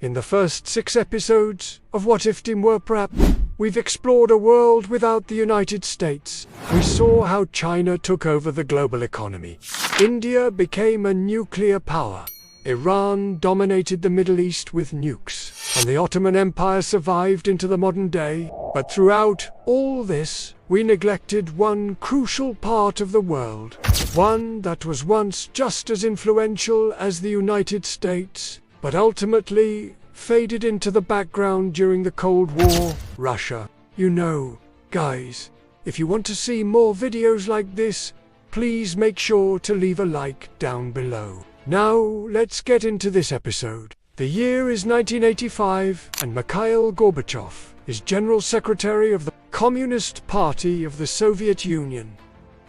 In the first 6 episodes of WhatIfTimeWrap, we've explored a world without the United States. We saw how China took over the global economy. India became a nuclear power. Iran dominated the Middle East with nukes. And the Ottoman Empire survived into the modern day. But throughout all this, we neglected one crucial part of the world. One that was once just as influential as the United States, but ultimately faded into the background during the Cold War, Russia. You know, guys, if you want to see more videos like this, please make sure to leave a like down below. Now, let's get into this episode. The year is 1985, and Mikhail Gorbachev is General Secretary of the Communist Party of the Soviet Union.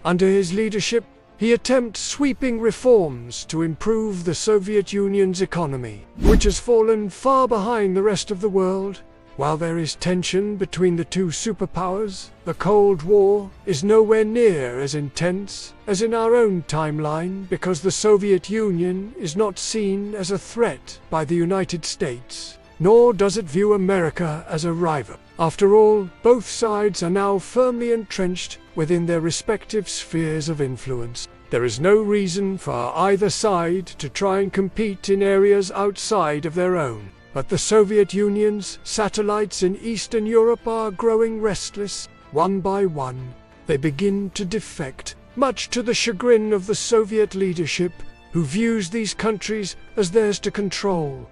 Under his leadership, he attempts sweeping reforms to improve the Soviet Union's economy, which has fallen far behind the rest of the world. While there is tension between the two superpowers, the Cold War is nowhere near as intense as in our own timeline because the Soviet Union is not seen as a threat by the United States, nor does it view America as a rival. After all, both sides are now firmly entrenched within their respective spheres of influence. There is no reason for either side to try and compete in areas outside of their own. But the Soviet Union's satellites in Eastern Europe are growing restless. One by one, they begin to defect, much to the chagrin of the Soviet leadership, who views these countries as theirs to control.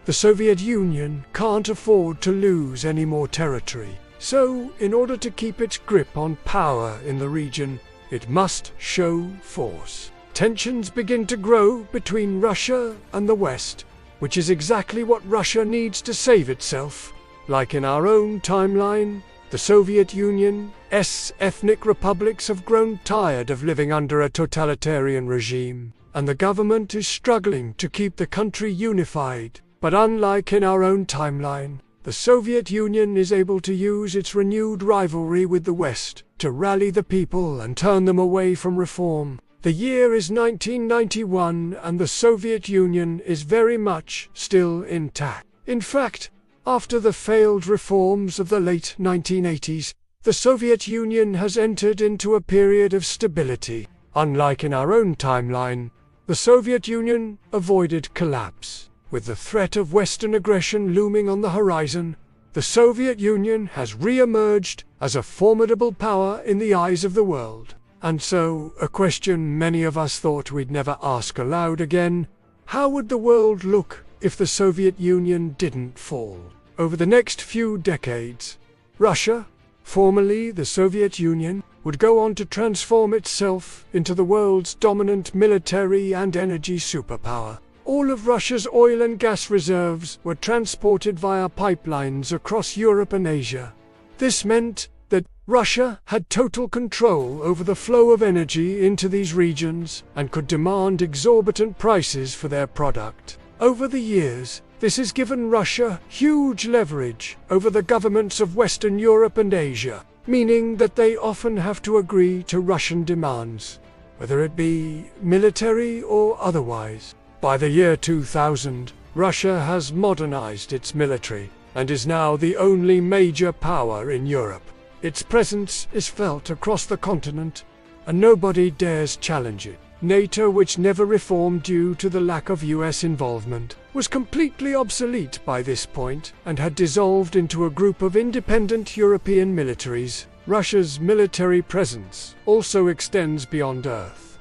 The Soviet Union can't afford to lose any more territory. So, in order to keep its grip on power in the region, it must show force. Tensions begin to grow between Russia and the West, which is exactly what Russia needs to save itself. Like in our own timeline, the Soviet Union's ethnic republics have grown tired of living under a totalitarian regime, and the government is struggling to keep the country unified. But unlike in our own timeline, the Soviet Union is able to use its renewed rivalry with the West to rally the people and turn them away from reform. The year is 1991, and the Soviet Union is very much still intact. In fact, after the failed reforms of the late 1980s, the Soviet Union has entered into a period of stability. Unlike in our own timeline, the Soviet Union avoided collapse. With the threat of Western aggression looming on the horizon, the Soviet Union has re-emerged as a formidable power in the eyes of the world. And so, a question many of us thought we'd never ask aloud again: how would the world look if the Soviet Union didn't fall? Over the next few decades, Russia, formerly the Soviet Union, would go on to transform itself into the world's dominant military and energy superpower. All of Russia's oil and gas reserves were transported via pipelines across Europe and Asia. This meant that Russia had total control over the flow of energy into these regions and could demand exorbitant prices for their product. Over the years, this has given Russia huge leverage over the governments of Western Europe and Asia, meaning that they often have to agree to Russian demands, whether it be military or otherwise. By the year 2000, Russia has modernized its military and is now the only major power in Europe. Its presence is felt across the continent, and nobody dares challenge it. NATO, which never reformed due to the lack of US involvement, was completely obsolete by this point and had dissolved into a group of independent European militaries. Russia's military presence also extends beyond Earth.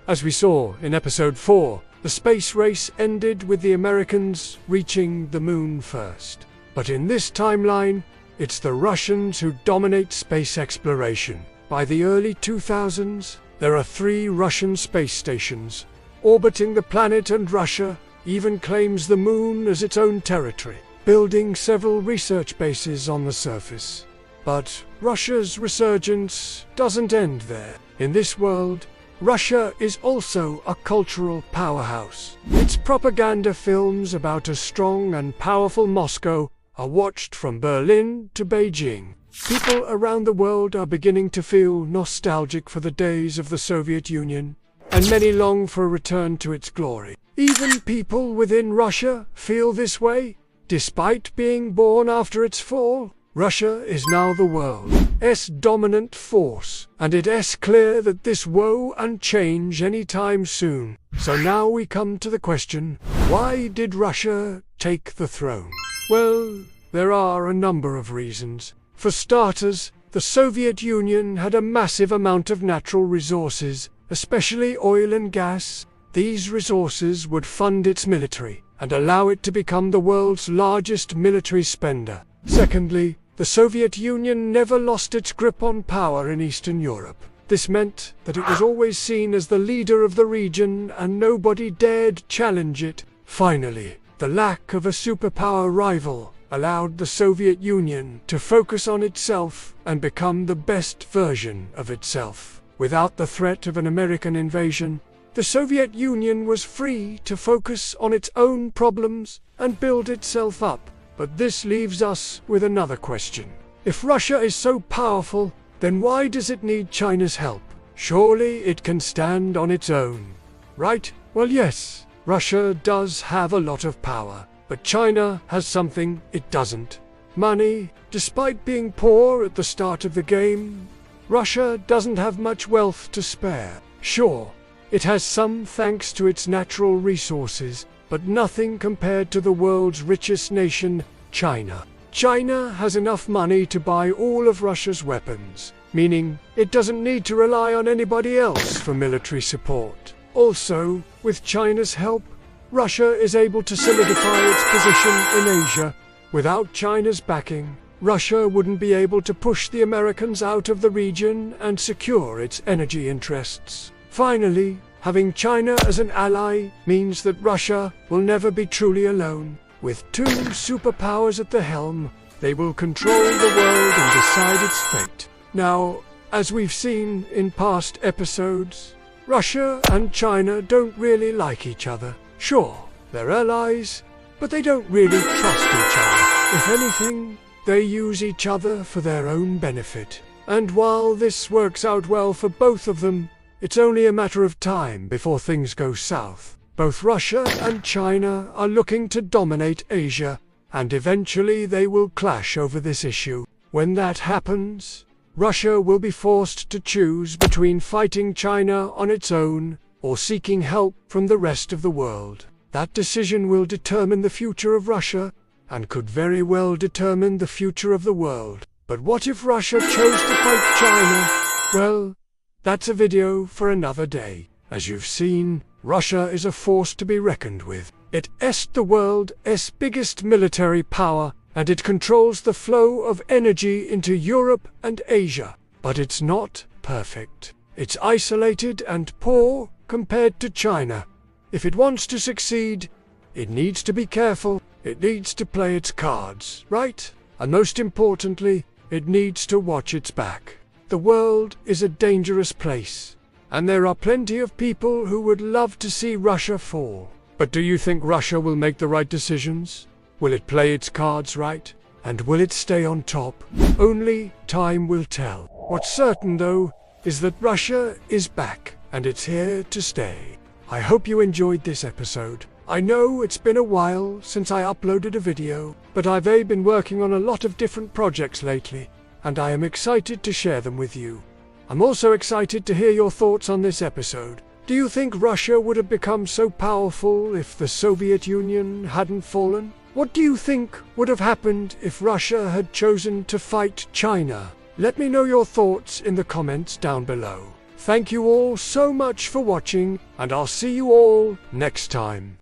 As we saw in episode 4, the space race ended with the Americans reaching the moon first. But in this timeline, it's the Russians who dominate space exploration. By the early 2000s, there are 3 Russian space stations orbiting the planet, and Russia even claims the moon as its own territory, building several research bases on the surface. But Russia's resurgence doesn't end there. In this world, Russia is also a cultural powerhouse. Its propaganda films about a strong and powerful Moscow are watched from Berlin to Beijing. People around the world are beginning to feel nostalgic for the days of the Soviet Union, and many long for a return to its glory. Even people within Russia feel this way. Despite being born after its fall, Russia is now the world's dominant force, and it's clear that this won't change anytime soon. So now we come to the question, why did Russia take the throne? Well, there are a number of reasons. For starters, the Soviet Union had a massive amount of natural resources, especially oil and gas. These resources would fund its military and allow it to become the world's largest military spender. Secondly, the Soviet Union never lost its grip on power in Eastern Europe. This meant that it was always seen as the leader of the region and nobody dared challenge it. Finally, the lack of a superpower rival allowed the Soviet Union to focus on itself and become the best version of itself. Without the threat of an American invasion, the Soviet Union was free to focus on its own problems and build itself up. But this leaves us with another question. If Russia is so powerful, then why does it need China's help? Surely it can stand on its own, right? Well, yes, Russia does have a lot of power, but China has something it doesn't. Money. Despite being poor at the start of the game, Russia doesn't have much wealth to spare. Sure, it has some thanks to its natural resources, but nothing compared to the world's richest nation, China. China has enough money to buy all of Russia's weapons, meaning it doesn't need to rely on anybody else for military support. Also, with China's help, Russia is able to solidify its position in Asia. Without China's backing, Russia wouldn't be able to push the Americans out of the region and secure its energy interests. Finally, having China as an ally means that Russia will never be truly alone. With two superpowers at the helm, they will control the world and decide its fate. Now, as we've seen in past episodes, Russia and China don't really like each other. Sure, they're allies, but they don't really trust each other. If anything, they use each other for their own benefit. And while this works out well for both of them, it's only a matter of time before things go south. Both Russia and China are looking to dominate Asia, and eventually they will clash over this issue. When that happens, Russia will be forced to choose between fighting China on its own or seeking help from the rest of the world. That decision will determine the future of Russia and could very well determine the future of the world. But what if Russia chose to fight China? Well, that's a video for another day. As you've seen, Russia is a force to be reckoned with. It's the world's biggest military power, and it controls the flow of energy into Europe and Asia. But it's not perfect. It's isolated and poor compared to China. If it wants to succeed, it needs to be careful. It needs to play its cards, right? And most importantly, it needs to watch its back. The world is a dangerous place, and there are plenty of people who would love to see Russia fall. But do you think Russia will make the right decisions? Will it play its cards right? And will it stay on top? Only time will tell. What's certain, though, is that Russia is back, and it's here to stay. I hope you enjoyed this episode. I know it's been a while since I uploaded a video, but I've been working on a lot of different projects lately, and I am excited to share them with you. I'm also excited to hear your thoughts on this episode. Do you think Russia would have become so powerful if the Soviet Union hadn't fallen? What do you think would have happened if Russia had chosen to fight China? Let me know your thoughts in the comments down below. Thank you all so much for watching, and I'll see you all next time.